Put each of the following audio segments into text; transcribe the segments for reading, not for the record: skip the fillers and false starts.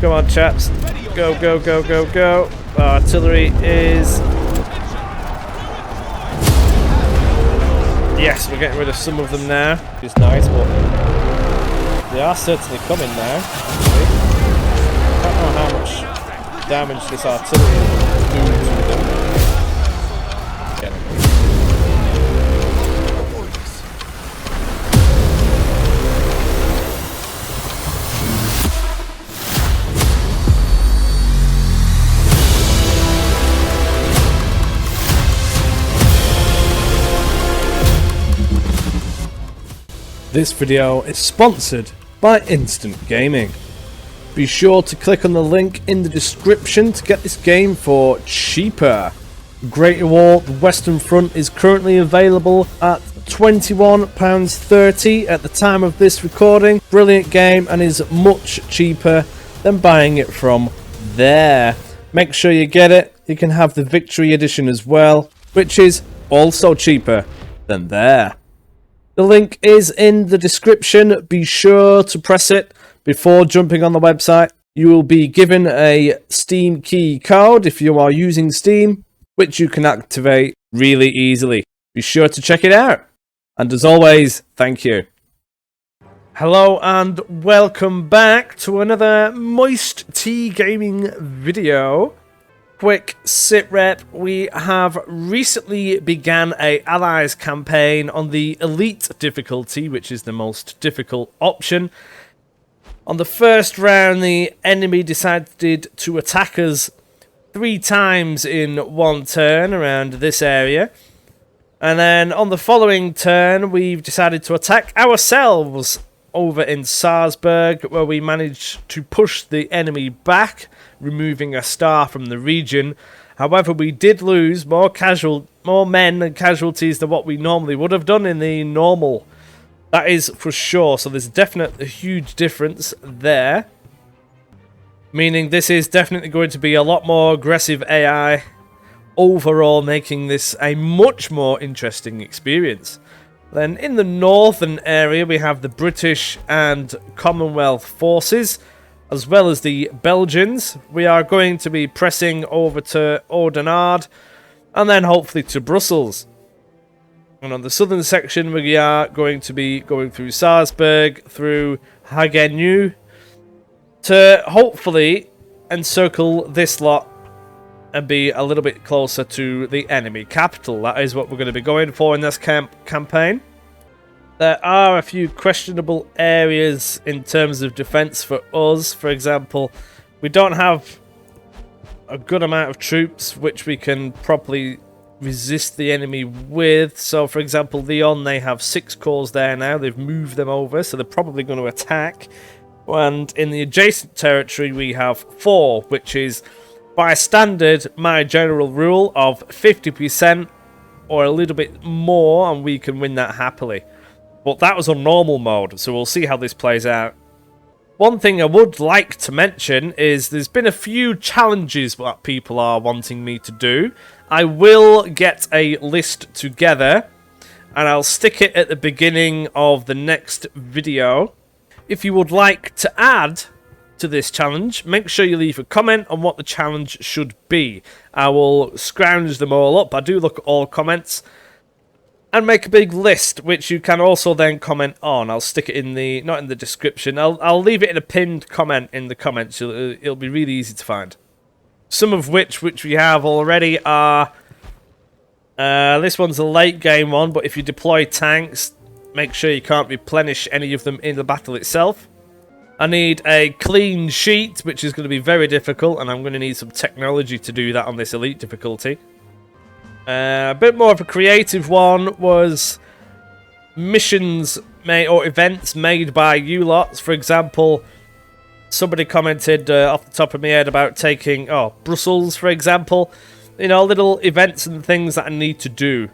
Come on, chaps. Go, go, go, go, go. Artillery is... Yes, we're getting rid of some of them now. It's nice, but they are certainly coming now. I don't know how much damage this artillery is doing to them. This video is sponsored by Instant Gaming. Be sure to click on the link in the description to get this game for cheaper. Greater War: The Western Front is currently available at £21.30 at the time of this recording. Brilliant game and is much cheaper than buying it from there. Make sure you get it. You can have the Victory Edition as well, which is also cheaper than there. The link is in the description. Be sure to press it before jumping on the website. You will be given a Steam key code if you are using Steam, which you can activate really easily. Be sure to check it out. And as always, thank you. Hello and welcome back to another MoisTea Gaming video. Quick sit rep, we have recently began a Allies campaign on the Elite difficulty, which is the most difficult option. On the first round, the enemy decided to attack us 3 times in one turn around this area. And then on the following turn, we've decided to attack ourselves over in Salzburg, where we managed to push the enemy back, removing a star from the region. However, we did lose more men and casualties than what we normally would have done in the normal. That is for sure. So there's definitely a huge difference there. Meaning this is definitely going to be a lot more aggressive AI overall, making this a much more interesting experience. Then in the northern area we have the British and Commonwealth forces, as well as the Belgians. We are going to be pressing over to Oudenaarde and then hopefully to Brussels. And on the southern section we are going to be going through Salzburg, through Haguenau, to hopefully encircle this lot and be a little bit closer to the enemy capital. That is what we're going to be going for in this campaign. There are a few questionable areas in terms of defense for us. For example, we don't have a good amount of troops which we can properly resist the enemy with. So, for example, Lyon, they have 6 corps there now. They've moved them over, so they're probably going to attack. And in the adjacent territory, we have 4, which is, by standard, my general rule of 50% or a little bit more, and we can win that happily. But that was on normal mode, so we'll see how this plays out. One thing I would like to mention is there's been a few challenges that people are wanting me to do. I will get a list together, and I'll stick it at the beginning of the next video. If you would like to add to this challenge, make sure you leave a comment on what the challenge should be. I will scrounge them all up. I do look at all comments and make a big list, which you can also then comment on. I'll stick it in the, not in the description, I'll leave it in a pinned comment in the comments. It'll be really easy to find. Some of which we have already are, this one's a late game one, but if you deploy tanks, make sure you can't replenish any of them in the battle itself. I need a clean sheet, which is going to be very difficult, and I'm going to need some technology to do that on this elite difficulty. A bit more of a creative one was missions or events made by you lots. For example, somebody commented off the top of my head about taking Brussels, for example. You know, little events and things that I need to do.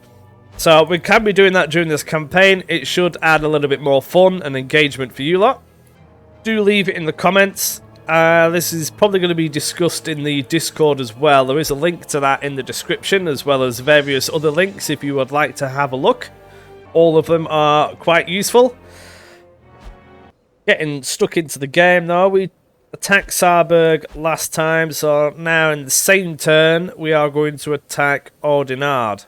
So we can be doing that during this campaign. It should add a little bit more fun and engagement for you lot. Do leave it in the comments. This is probably going to be discussed in the Discord as well. There is a link to that in the description, as well as various other links if you would like to have a look. All of them are quite useful. Getting stuck into the game though, we attacked Saarburg last time, so now in the same turn, we are going to attack Oudenarde.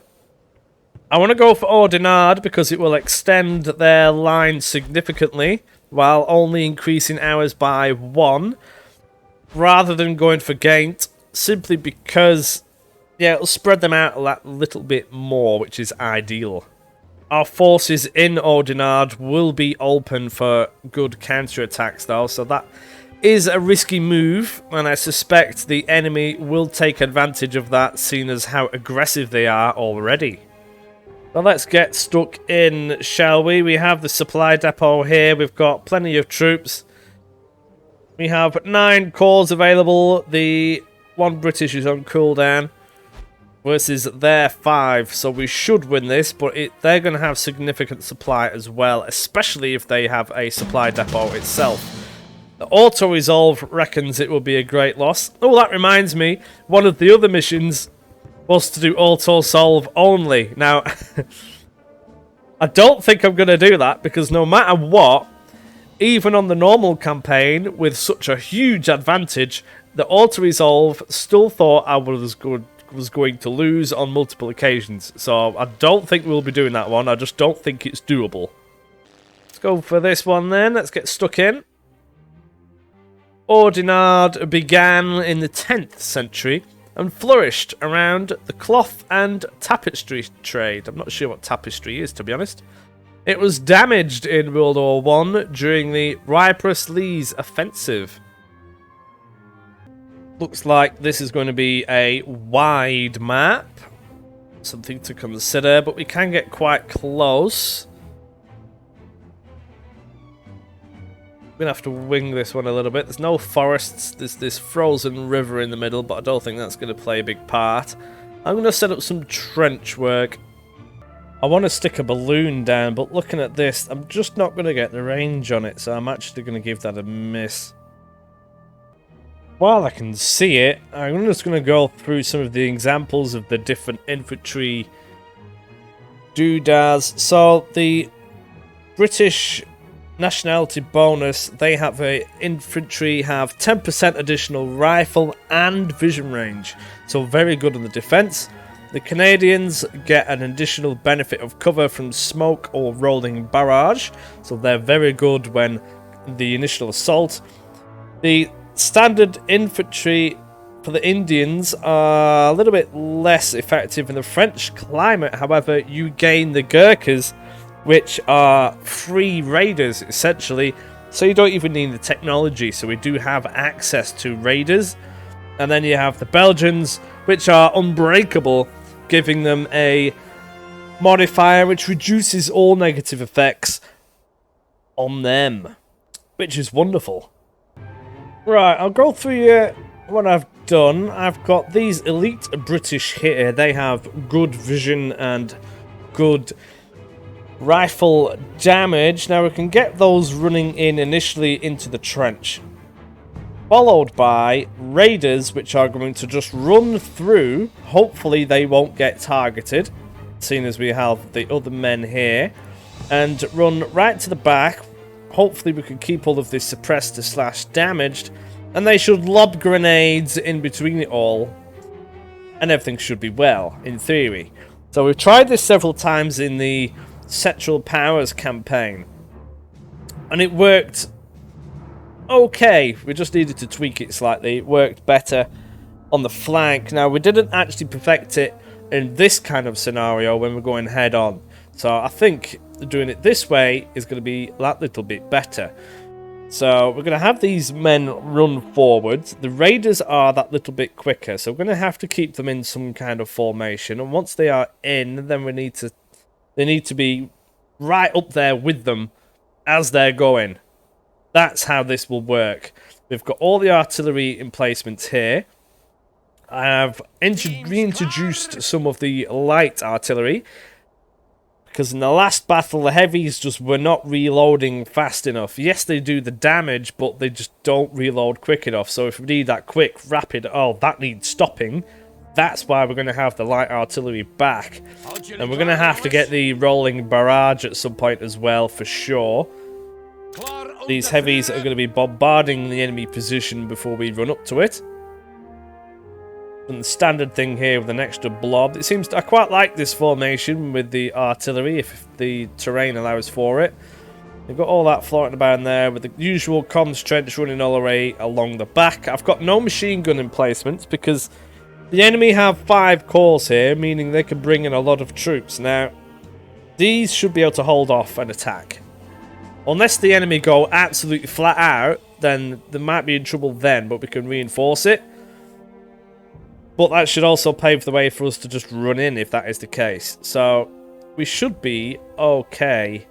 I want to go for Oudenarde because it will extend their line significantly, while only increasing ours by 1, rather than going for Ghent, simply because, yeah, it'll spread them out a little bit more, which is ideal. Our forces in Oudenarde will be open for good counter-attacks though, so that is a risky move, and I suspect the enemy will take advantage of that, seeing as how aggressive they are already. So let's get stuck in, shall we? We have the supply depot here, we've got plenty of troops. We have 9 cores available, the 1 British is on cooldown, versus their 5, so we should win this, but they're going to have significant supply as well, especially if they have a supply depot itself. The auto-resolve reckons it will be a great loss. Oh, that reminds me, one of the other missions was to do auto-solve only. Now, I don't think I'm going to do that, because no matter what, even on the normal campaign, with such a huge advantage, the auto-resolve still thought I was going to lose on multiple occasions. So I don't think we'll be doing that one. I just don't think it's doable. Let's go for this one then. Let's get stuck in. Oudenarde began in the 10th century and flourished around the cloth and tapestry trade. I'm not sure what tapestry is, to be honest. It was damaged in World War I during the Ypres-Lise offensive. Looks like this is going to be a wide map. Something to consider, but we can get quite close. We're going to have to wing this one a little bit. There's no forests. There's this frozen river in the middle, but I don't think that's going to play a big part. I'm going to set up some trench work. I want to stick a balloon down, but looking at this, I'm just not going to get the range on it, so I'm actually going to give that a miss. While I can see it, I'm just going to go through some of the examples of the different infantry doodads. So, the British nationality bonus, they have infantry have 10% additional rifle and vision range, so very good on the defense. The Canadians get an additional benefit of cover from smoke or rolling barrage, so they're very good when the initial assault. The standard infantry for the Indians are a little bit less effective in the French climate. However, you gain the Gurkhas, which are free raiders, essentially. So you don't even need the technology. So we do have access to raiders. And then you have the Belgians, which are unbreakable, giving them a modifier which reduces all negative effects on them, which is wonderful. Right, I'll go through what I've done. I've got these elite British here. They have good vision and good rifle damage. Now we can get those running in initially into the trench, followed by raiders, which are going to just run through. Hopefully they won't get targeted, seeing as we have the other men here, and run right to the back. Hopefully we can keep all of this suppressed to / damaged, and they should lob grenades in between it all, and everything should be well, in theory. So we've tried this several times in the Central Powers campaign, and it worked okay. We just needed to tweak it slightly. It worked better on the flank. Now, we didn't actually perfect it in this kind of scenario when we're going head on, so I think doing it this way is going to be that little bit better. So we're going to have these men run forwards. The raiders are that little bit quicker, so we're going to have to keep them in some kind of formation, and once they are in, then they need to be right up there with them as they're going. That's how this will work. We've got all the artillery emplacements here. I have reintroduced some of the light artillery, because in the last battle, the heavies just were not reloading fast enough. Yes, they do the damage, but they just don't reload quick enough. So if we need that quick, rapid, oh, that needs stopping. That's why we're going to have the light artillery back. And we're going to have to get the rolling barrage at some point as well, for sure. these heavies are going to be bombarding the enemy position before we run up to it. And the standard thing here with an extra blob. It seems I quite like this formation with the artillery if the terrain allows for it. We've got all that floating about there with the usual comms trench running all the way along the back. I've got no machine gun emplacements because the enemy have 5 cores here, meaning they can bring in a lot of troops. Now, these should be able to hold off an attack. Unless the enemy go absolutely flat out, then they might be in trouble then, but we can reinforce it. But that should also pave the way for us to just run in if that is the case. So, we should be okay.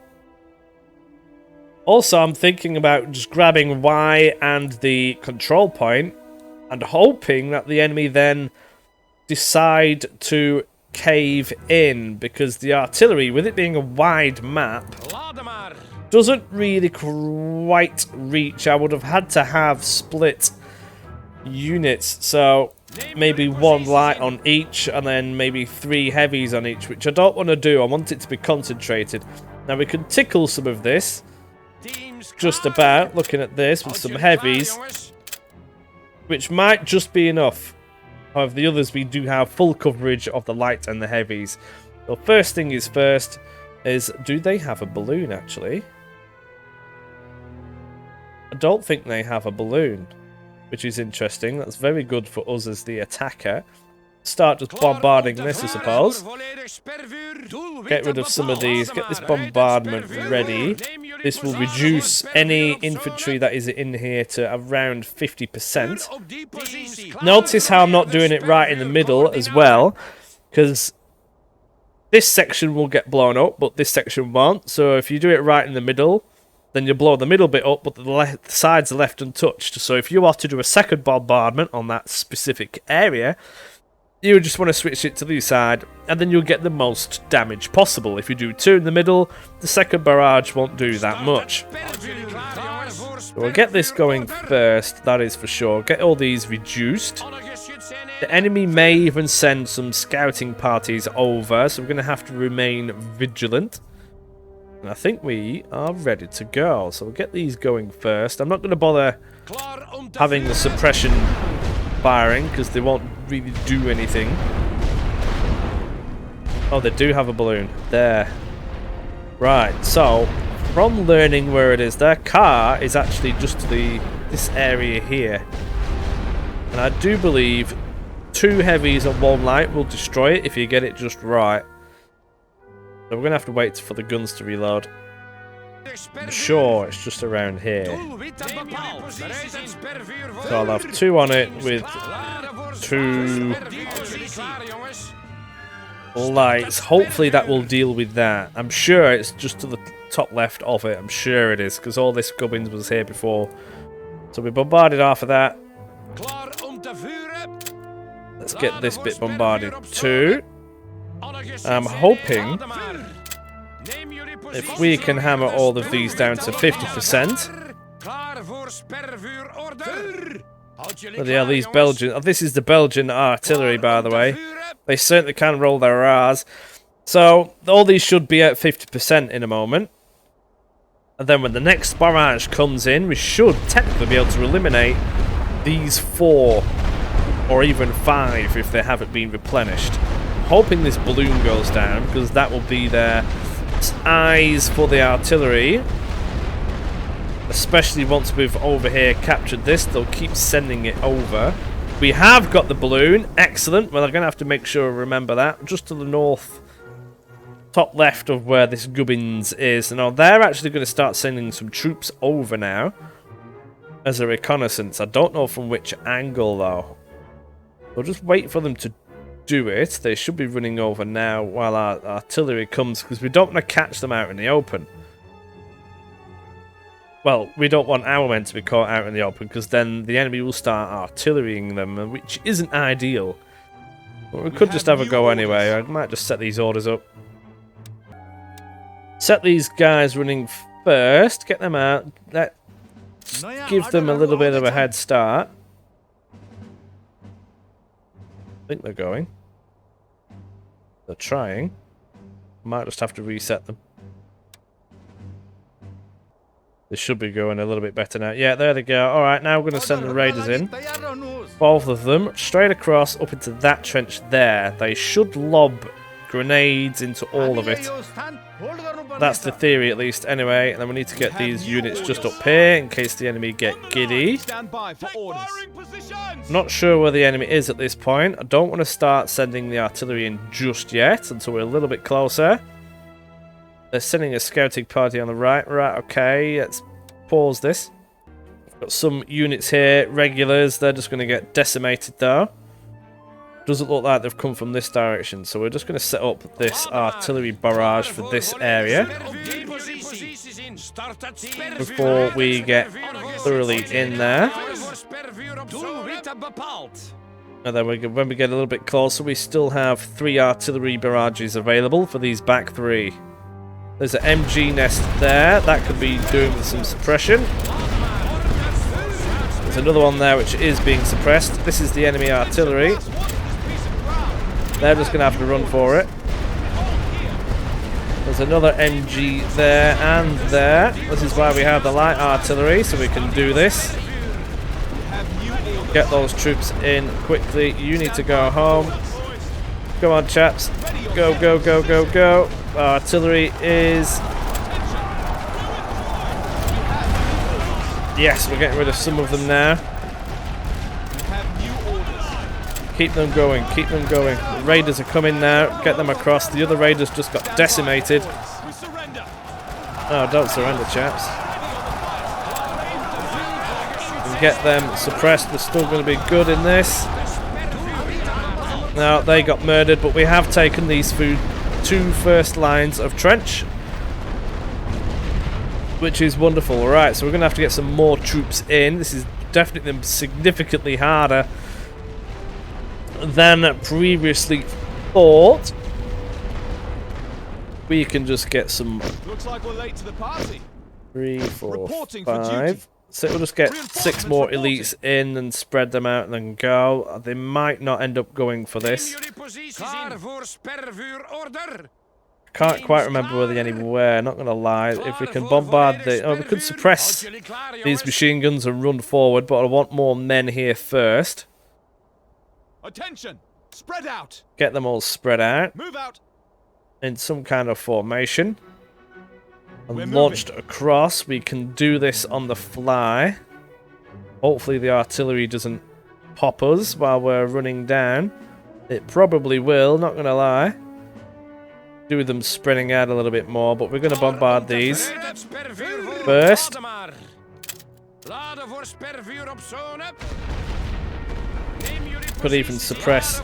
Also, I'm thinking about just grabbing Y and the control point and hoping that the enemy then decide to cave in, because the artillery, with it being a wide map, doesn't really quite reach. I would have had to have split units, so maybe 1 light on each and then maybe 3 heavies on each, which I don't want to do. I want it to be concentrated. Now we can tickle some of this just about, looking at this, with some heavies, which might just be enough. However, the others, we do have full coverage of the light and the heavies. So first thing is first is, do they have a balloon actually? I don't think they have a balloon, which is interesting. That's very good for us as the attacker. Start just bombarding this, I suppose. Get rid of some of these. Get this bombardment ready. This will reduce any infantry that is in here to around 50%. Notice how I'm not doing it right in the middle as well, because this section will get blown up, but this section won't. So if you do it right in the middle, then you blow the middle bit up, but the sides are left untouched. So if you are to do a second bombardment on that specific area, you just want to switch it to the side, and then you'll get the most damage possible. If you do 2 in the middle, the second barrage won't do that much. So we'll get this going first, that is for sure. Get all these reduced. The enemy may even send some scouting parties over, so we're going to have to remain vigilant. And I think we are ready to go. So we'll get these going first. I'm not going to bother having the suppression firing, because they won't really do anything. Oh, they do have a balloon. There. Right, so, from learning where it is, their car is actually just to this area here. And I do believe 2 heavies and 1 light will destroy it if you get it just right. So we're going to have to wait for the guns to reload. I'm sure it's just around here. So I'll have 2 on it with 2 lights. Hopefully that will deal with that. I'm sure it's just to the top left of it. I'm sure it is, because all this gubbins was here before. So we bombarded half of that. Let's get this bit bombarded too. I'm hoping if we can hammer all of these down to 50%. Oh yeah, these Belgian... Oh, this is the Belgian artillery, by the way. They certainly can roll their R's. So, all these should be at 50% in a moment. And then when the next barrage comes in, we should technically be able to eliminate these 4. Or even 5 if they haven't been replenished. I'm hoping this balloon goes down, because that will be their eyes for the artillery. Especially once we've over here captured this, they'll keep sending it over. We have got the balloon. Excellent. Well, I'm going to have to make sure I remember that. Just to the north, top left of where this gubbins is. Now, they're actually going to start sending some troops over now as a reconnaissance. I don't know from which angle, though. We'll just wait for them to do it. They should be running over now while our artillery comes, because we don't want to catch them out in the open. Well, we don't want our men to be caught out in the open, because then the enemy will start artillerying them, which isn't ideal. But we could just have a go anyway. I might just set these orders up. Set these guys running first. Get them out. Give them a little bit of a head start. I think they're going. They're trying. Might just have to reset them. They should be going a little bit better now. Yeah, there they go. Alright, now we're going to send the raiders in. Both of them, straight across up into that trench there. They should lob grenades into all of it. That's the theory, at least, anyway. And then we need to get these units just up here in case the enemy get giddy. Not sure where the enemy is at this point. I don't want to start sending the artillery in just yet until we're a little bit closer. They're sending a scouting party on the right. Right, okay, let's pause this. Got some units here, regulars. They're just going to get decimated, though. Doesn't look like they've come from this direction, so we're just going to set up this artillery barrage for this area before we get thoroughly in there. And then when we get a little bit closer, we still have 3 artillery barrages available for these back 3. There's an MG nest there. That could be doing with some suppression. There's another one there which is being suppressed. This is the enemy artillery. They're just going to have to run for it. There's another MG there and there. This is why we have the light artillery, so we can do this. Get those troops in quickly. You need to go home. Come on, chaps. Go, go, go, go, go. Artillery is... Yes, we're getting rid of some of them now. Keep them going, keep them going. The raiders are coming now. Get them across. The other raiders just got decimated. Oh, don't surrender, chaps. We can get them suppressed. We're still going to be good in this. Now, they got murdered, but we have taken these 2 first lines of trench, which is wonderful. Alright, so we're going to have to get some more troops in. This is definitely significantly harder than previously thought. We can just get some... Looks like we're late to the party. 3, 4, 5... So we'll just get 6 more elites in and spread them out and then go. They might not end up going for this. Can't quite remember where the enemy were, not gonna lie. If we can bombard the... Oh, we could suppress these machine guns and run forward, but I want more men here first. Attention! Spread out! Get them all spread out. Move out! In some kind of formation. And launched across. We can do this on the fly. Hopefully the artillery doesn't pop us while we're running down. It probably will, not gonna lie. Do them spreading out a little bit more, but we're gonna bombard these first. Could even suppress.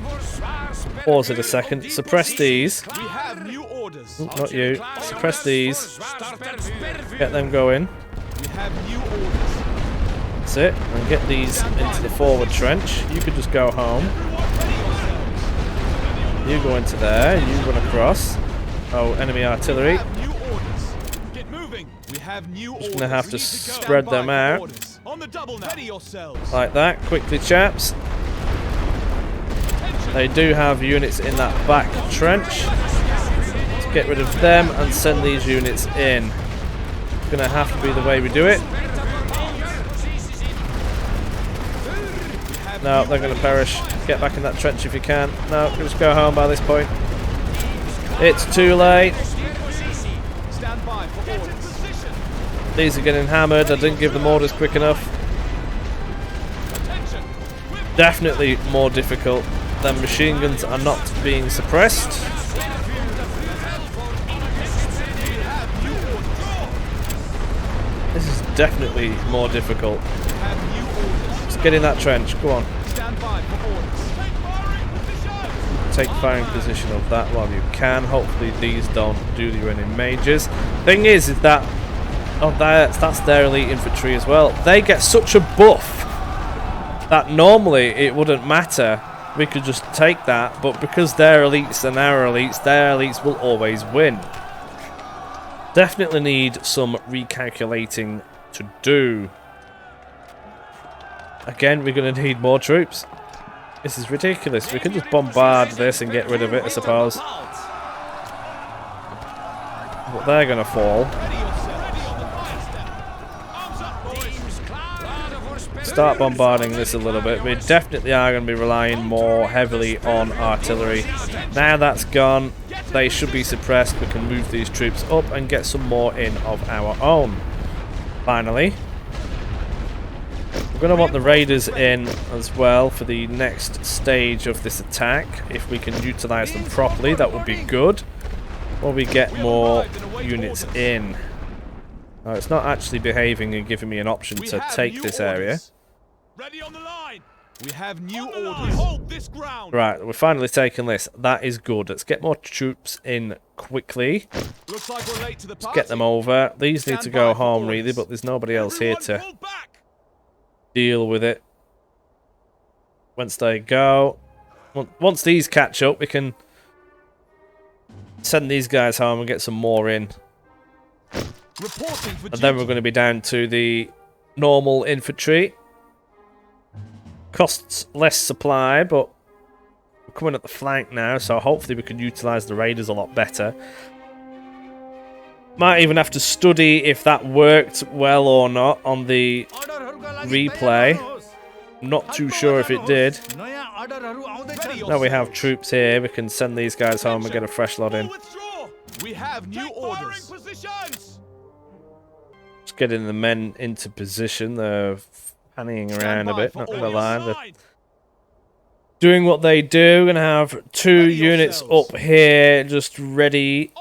Pause it a second. Suppress these. Ooh, not you. Suppress these. Get them going. That's it. And get these into the forward trench. You could just go home. You go into there. You run across. Oh, enemy artillery. Just gonna have to spread them out. Like that. Quickly, chaps. They do have units in that back trench. Let's get rid of them and send these units in. It's going to have to be the way we do it. No, they're going to perish. Get back in that trench if you can. No, just go home by this point. It's too late. These are getting hammered. I didn't give them orders quick enough. Definitely more difficult. The machine guns are not being suppressed. This is definitely more difficult. Let's get in that trench. Go on. Take firing position of that while you can. Hopefully these don't do you any majors. Thing is that... Oh, that's their elite infantry as well. They get such a buff that normally it wouldn't matter. We could just take that, but because they're elites and our elites, their elites will always win. Definitely need some recalculating to do. Again, we're going to need more troops. This is ridiculous. We could just bombard this and get rid of it, I suppose. But they're going to fall. start bombarding this a little bit. We definitely are going to be relying more heavily on artillery. Now that's gone, they should be suppressed. We can move these troops up and get some more in of our own. Finally. We're going to want the raiders in as well for the next stage of this attack. If we can utilize them properly, that would be good. Or we get more units in. No, it's not actually behaving and giving me an option to take this area. Ready on the line. We have new orders. Hold this ground. Right, we're finally taking this. That is good. Let's get more troops in quickly. Looks like we're late to the party. Let's get them over. These need to go home really, but there's nobody else here to deal with it. Once they go, once these catch up, we can send these guys home and get some more in. And then we're going to be down to the normal infantry. Costs less supply, but we're coming at the flank now, so hopefully we can utilize the raiders a lot better. Might even have to study if that worked well or not on the replay. I'm not too sure if it did. Now we have troops here. We can send these guys home and get a fresh lot in. We have new orders. Just getting the men into position. They're panning around a bit, not gonna lie. They're doing what they do. Gonna have 2 units up here just ready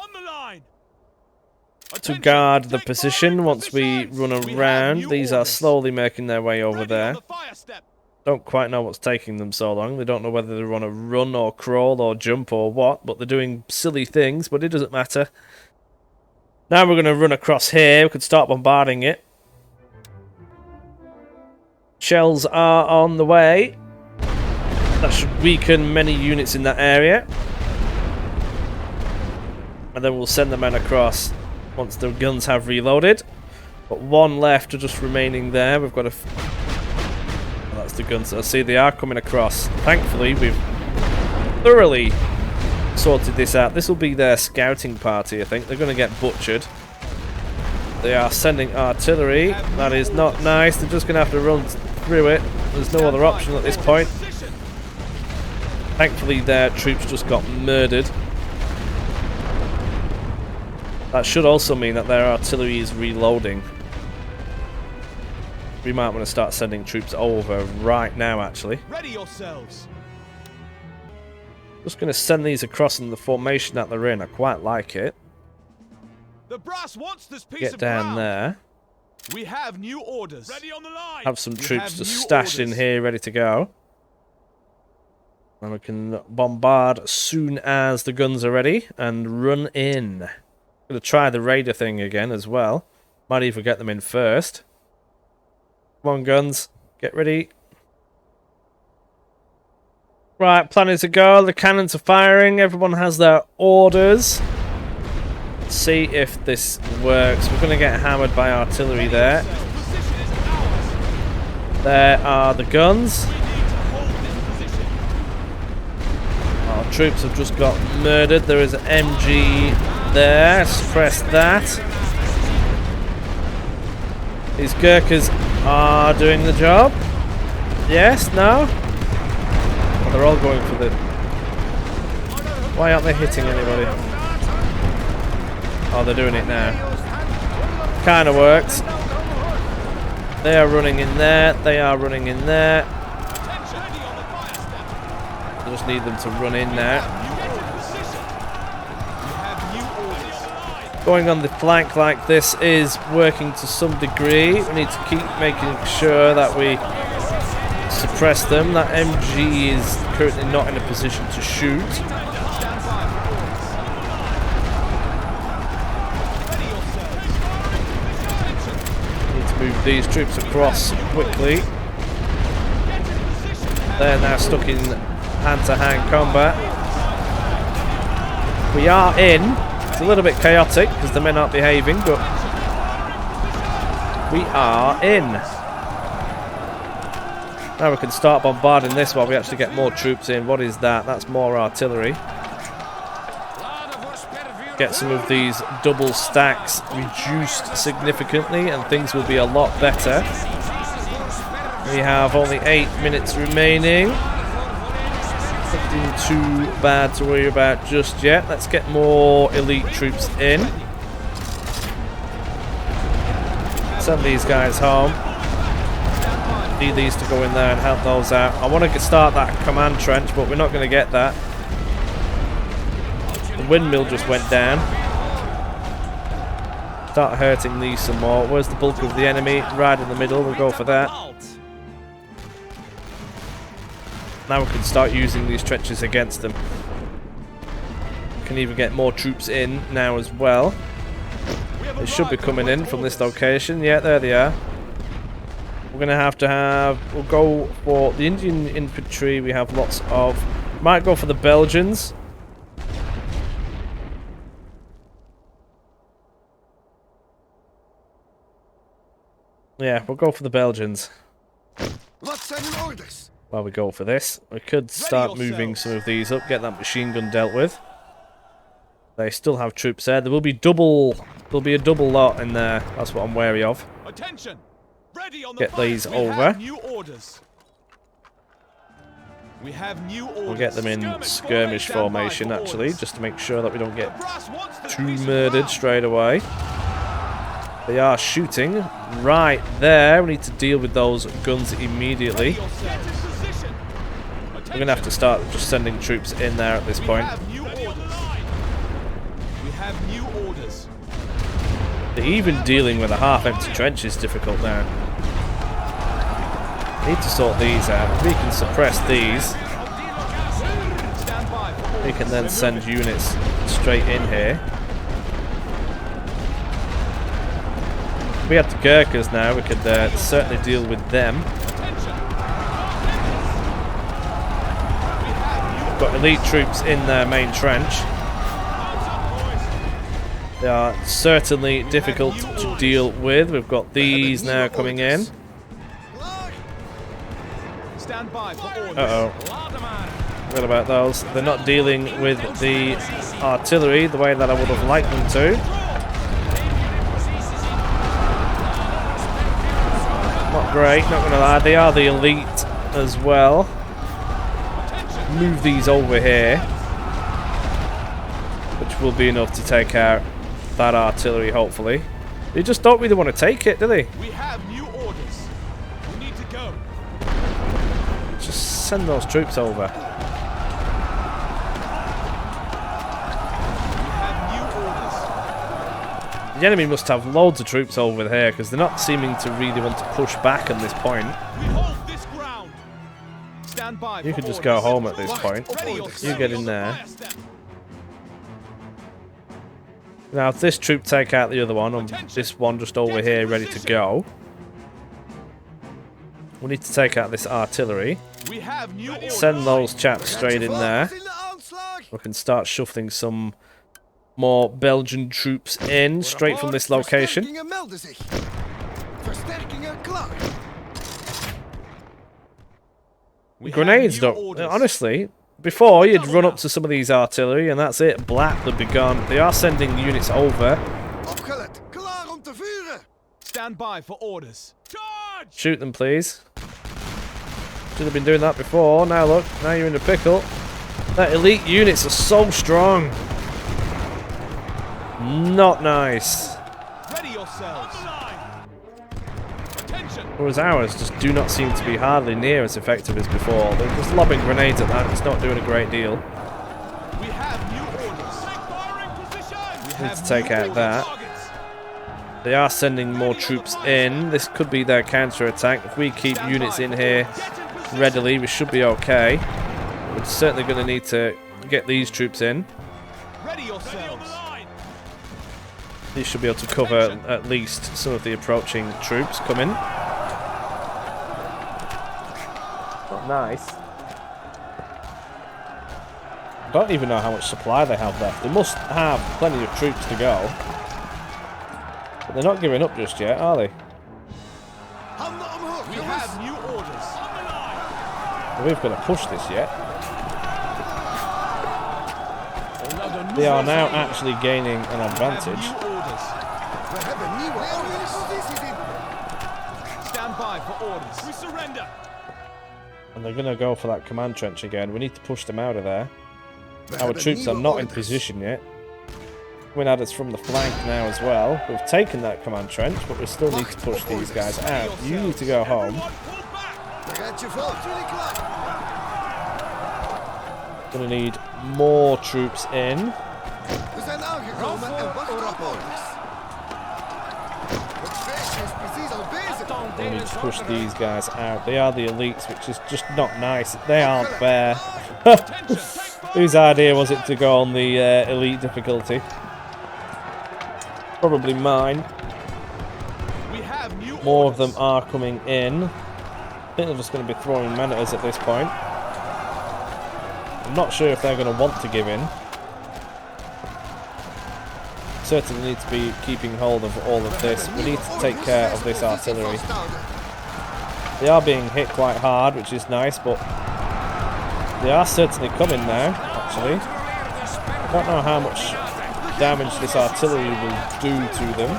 to guard the position once we run around. These are slowly making their way over there. Don't quite know what's taking them so long. They don't know whether they're on a run or crawl or jump or what, but they're doing silly things, but it doesn't matter. Now we're going to run across here. We could start bombarding it. Shells are on the way. That should weaken many units in that area. And then we'll send the men across once the guns have reloaded. Got 1 left just remaining there. We've got a... Oh, that's the guns. I see they are coming across. Thankfully, we've thoroughly sorted this out. This will be their scouting party, I think. They're going to get butchered. They are sending artillery. That is not nice. They're just going to have to run through it. There's no other option at this point. Thankfully, their troops just got murdered. That should also mean that their artillery is reloading. We might want to start sending troops over right now, actually. Ready yourselves. Just going to send these across in the formation that they're in. I quite like it. The brass wants this piece Get of down ground. there. We have new orders. Ready on the line. Have some troops just stashed in here, ready to go. And we can bombard as soon as the guns are ready and run in. I'm going to try the raider thing again as well. Might even get them in first. Come on, guns. Get ready. Right, planning to go. The cannons are firing. Everyone has their orders. Let's see if this works. We're going to get hammered by artillery there. There are the guns. Our troops have just got murdered. There is an MG there. Suppress that. These Gurkhas are doing the job. Yes? No? Oh, they're all going for the... Why aren't they hitting anybody? Oh, they're doing it now. Kind of worked. They are running in there. They are running in there. I just need them to run in now. Going on the flank like this is working to some degree. We need to keep making sure that we suppress them. That MG is currently not in a position to shoot. Need to move these troops across quickly. They're now stuck in hand-to-hand combat. We are in. It's a little bit chaotic because the men aren't behaving, but we are in. Now we can start bombarding this while we actually get more troops in. What is that? That's more artillery. Get some of these double stacks reduced significantly and things will be a lot better. We have only 8 minutes remaining. Nothing too bad to worry about just yet. Let's get more elite troops in. Send these guys home. Need these to go in there and help those out. I want to start that command trench, but we're not going to get that. The windmill just went down. Start hurting these some more. Where's the bulk of the enemy? Right in the middle. We'll go for that. Now we can start using these trenches against them. Can even get more troops in now as well. They should be coming in from this location. Yeah, there they are. We're going to have... We'll go for the Indian infantry. We have lots of... Might go for the Belgians. Yeah, we'll go for the Belgians. While we go for this, we could start moving some of these up, get that machine gun dealt with. They still have troops there. There will be double. There'll be a double lot in there. That's what I'm wary of. Attention. Ready on the Get fire. these We over. have new orders. We have new orders. We'll get them in skirmish formation, actually, just to make sure that we don't get too murdered straight away. They are shooting right there. We need to deal with those guns immediately. We're going to have to start just sending troops in there at this point. We have new orders. Even dealing with a half-empty trench is difficult now. Need to sort these out. If we can suppress these, we can then send units straight in here. If we had the Gurkhas now, we could certainly deal with them. We've got elite troops in their main trench. They are certainly difficult to deal with. We've got these now coming in. Uh-oh. What about those? They're not dealing with the artillery the way that I would have liked them to. Not great, not gonna lie. They are the elite as well. Move these over here, which will be enough to take out that artillery, hopefully. They just don't really want to take it, do they? We have new orders. We need to go. Just send those troops over. We have new orders. The enemy must have loads of troops over here because they're not seeming to really want to push back at this point. We hold this ground. Stand by. You could just go home at this point. You get in there. Now, if this troop take out the other one, and this one just over here ready to go, we need to take out this artillery. We have new orders. Send those chaps straight in there. We can start shuffling some more Belgian troops in straight from this location. Grenades don't... Honestly, before you'd run up to some of these artillery and that's it. Black, they'd be gone. They are sending units over. Stand by for orders. Charge! Shoot them, please. Should have been doing that before. Now look, now you're in a pickle. That elite units are so strong. Not nice. Ready yourselves. Attention. Whereas ours just do not seem to be hardly near as effective as before. They're just lobbing grenades at that. It's not doing a great deal. We have new orders. Firing position. We Need to take out that. They are sending more troops in. This could be their counter-attack. If we keep units in here readily, we should be okay. We're certainly going to need to get these troops in. Ready yourselves. These should be able to cover at least some of the approaching troops coming. Not nice. I don't even know how much supply they have left. They must have plenty of troops to go. But they're not giving up just yet, are they? We have new orders. We've got to push this yet. They are now actually gaining an advantage. Stand by for for orders. We surrender. And they're going to go for that command trench again. We need to push them out of there. Our troops are not in position yet. Coming at us from the flank now as well. We've taken that command trench, but we still need to push these guys out. You need to go home. Gonna need more troops in. We need to push these guys out. They are the elites, which is just not nice. They aren't fair. Whose idea was it to go on the elite difficulty? Probably mine. More of them are coming in. I think they're just going to be throwing men at us at this point. I'm not sure if they're going to want to give in. Certainly need to be keeping hold of all of this. We need to take care of this artillery. They are being hit quite hard, which is nice, but they are certainly coming now, actually. I don't know how much damage this artillery will do to them.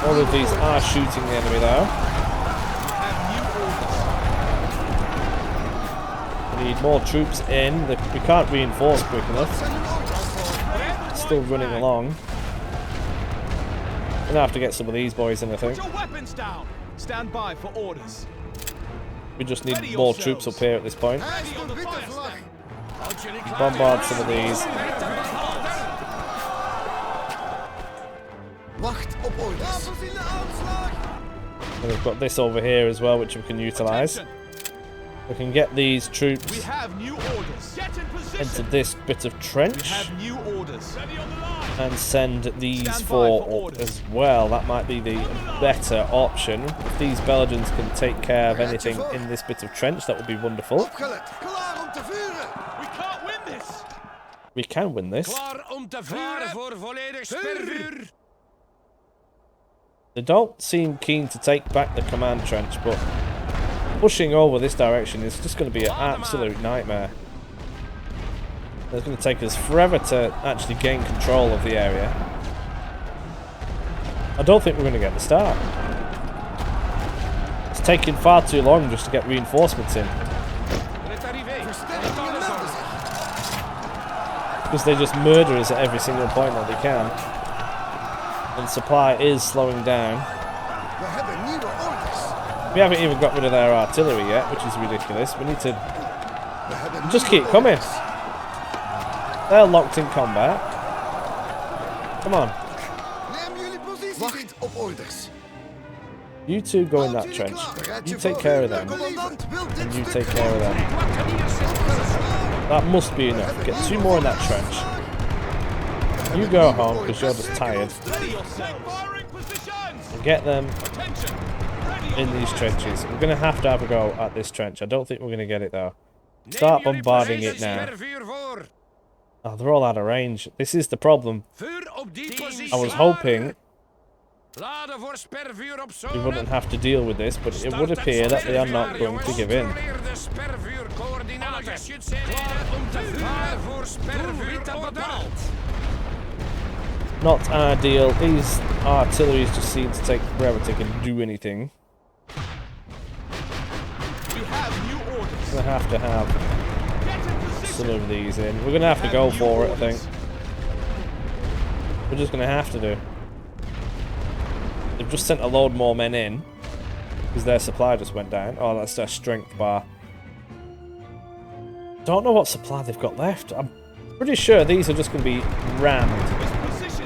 All of these are shooting the enemy though. We need more troops in. We can't reinforce quick enough. Still running along. Gonna have to get some of these boys in, I think. Stand by for orders. We just need more troops up here at this point. Bombard some of these. And we've got this over here as well, which we can utilise. We can get these troops into this bit of trench and send these four up as well. That might be the better option. If these Belgians can take care of anything in this bit of trench, that would be wonderful. We can win this. They don't seem keen to take back the command trench, but pushing over this direction is just going to be an absolute nightmare. It's going to take us forever to actually gain control of the area. I don't think we're going to get the start. It's taking far too long just to get reinforcements in. Because they just murder us at every single point that they can. And supply is slowing down. We haven't even got rid of their artillery yet, which is ridiculous. We need to just keep coming. They're locked in combat. Come on. You two go in that trench. You take care of them. And you take care of them. That must be enough. Get two more in that trench. You go home because you're just tired. And get them in these trenches. We're going to have a go at this trench. I don't think we're going to get it though. Start bombarding it now. Oh, they're all out of range. This is the problem. I was hoping we wouldn't have to deal with this, but it would appear that they are not going to give in. Not ideal. These artilleries just seem to take forever to do anything. We're going to have some of these in. We're going to have to go for it, I think. We're just going to have to do. They've just sent a load more men in because their supply just went down. Oh, that's their strength bar. Don't know what supply they've got left. I'm pretty sure these are just going to be rammed.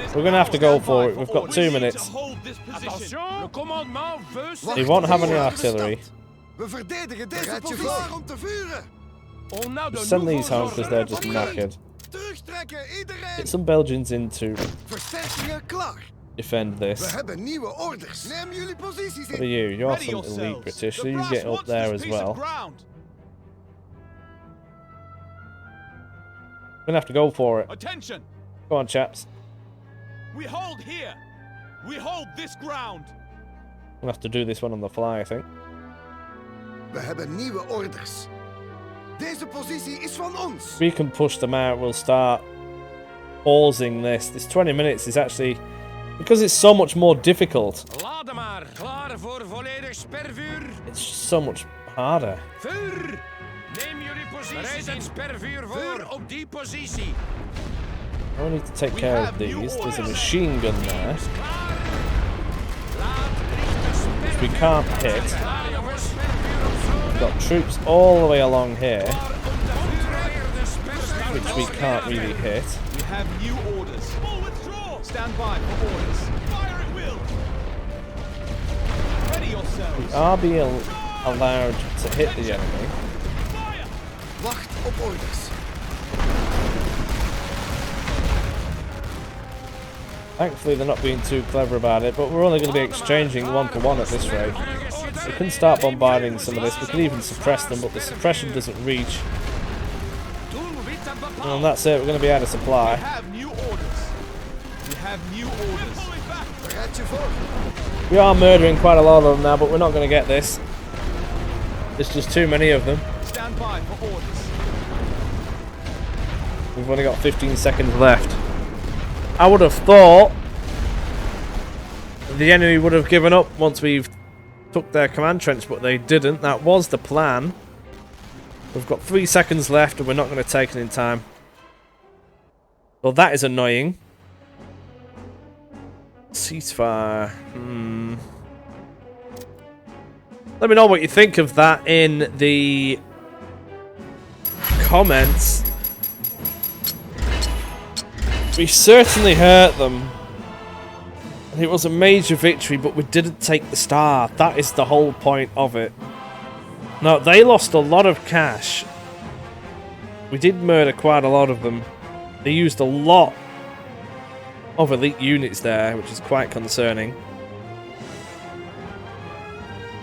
We're going to have to go for it. We've got 2 minutes. They won't have any artillery. Just send these home because they're just knackered. Get some Belgians in to defend this. What are you? You're some elite British, so you get up there as well. We're going to have to go for it. Attention! Go on, chaps. We hold here. We hold this ground. We'll have to do this one on the fly, I think. We hebben nieuwe orders. Deze positie is van ons. If we can push them out, we'll start pausing this. This 20 minutes is actually, because it's so much more difficult. It's so much harder. Vuur! Neem jullie posities. Bereid het spervuur voor. Vuur op die positie. I need to take care of these. There's a machine gun there, which we can't hit. We've got troops all the way along here, which we can't really hit. We have new orders. All withdraw! Stand by for orders. Fire at will! Ready yourselves. We are being allowed to hit the enemy. Fire! Wacht op orders. Thankfully, they're not being too clever about it, but we're only going to be exchanging 1-for-1 at this rate. We can start bombarding some of this. We can even suppress them, but the suppression doesn't reach. And that's it. We're going to be out of supply. We have new orders. We have new orders. Bereid je voor. We are murdering quite a lot of them now, but we're not going to get this. There's just too many of them. Stand by for orders. We've only got 15 seconds left. I would have thought the enemy would have given up once we've took their command trench, but they didn't. That was the plan. We've got 3 seconds left and we're not going to take it in time. Well, that is annoying. Ceasefire. Let me know what you think of that in the comments. We certainly hurt them. It was a major victory, but we didn't take the star. That is the whole point of it. Now, they lost a lot of cash. We did murder quite a lot of them. They used a lot of elite units there, which is quite concerning.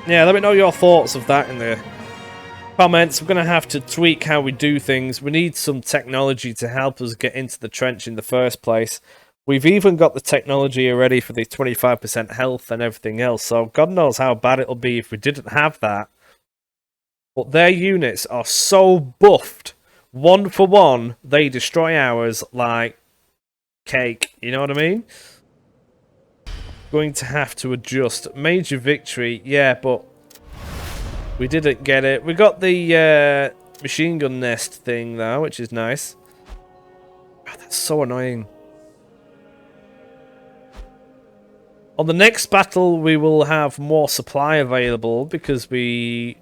Yeah, let me know your thoughts of that in the comments. We're going to have to tweak how we do things. We need some technology to help us get into the trench in the first place. We've even got the technology already for the 25% health and everything else, so God knows how bad it'll be if we didn't have that. But their units are so buffed. 1-for-1, they destroy ours like cake. You know what I mean? Going to have to adjust. Major victory, yeah, but we didn't get it. We got the machine gun nest thing though, which is nice. God, that's so annoying. On the next battle, we will have more supply available because we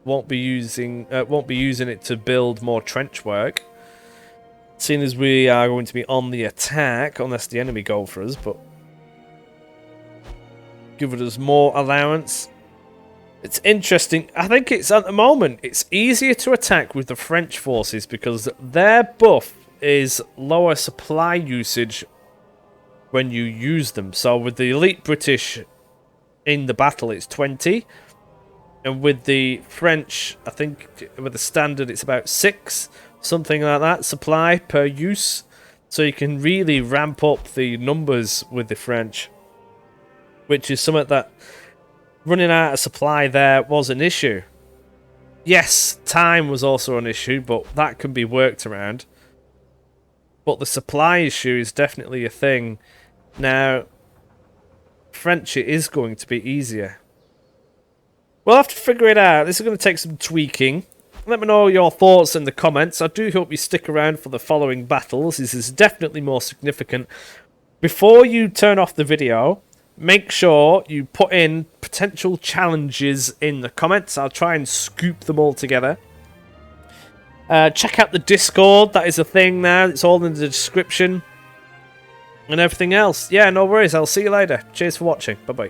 won't be using it to build more trench work. Seeing as we are going to be on the attack, unless the enemy go for us, but give us more allowance. It's interesting. I think it's at the moment it's easier to attack with the French forces because their buff is lower supply usage when you use them. So with the elite British in the battle, it's 20. And with the French, I think with the standard, it's about 6. Something like that, supply per use. So you can really ramp up the numbers with the French. Which is something that running out of supply there was an issue. Yes, time was also an issue, but that can be worked around. But the supply issue is definitely a thing. Now, French, it is going to be easier. We'll have to figure it out. This is going to take some tweaking. Let me know your thoughts in the comments. I do hope you stick around for the following battles. This is definitely more significant. Before you turn off the video, make sure you put in potential challenges in the comments. I'll try and scoop them all together. Check out the Discord. That is a thing now. It's all in the description. And everything else. Yeah, no worries. I'll see you later. Cheers for watching. Bye-bye.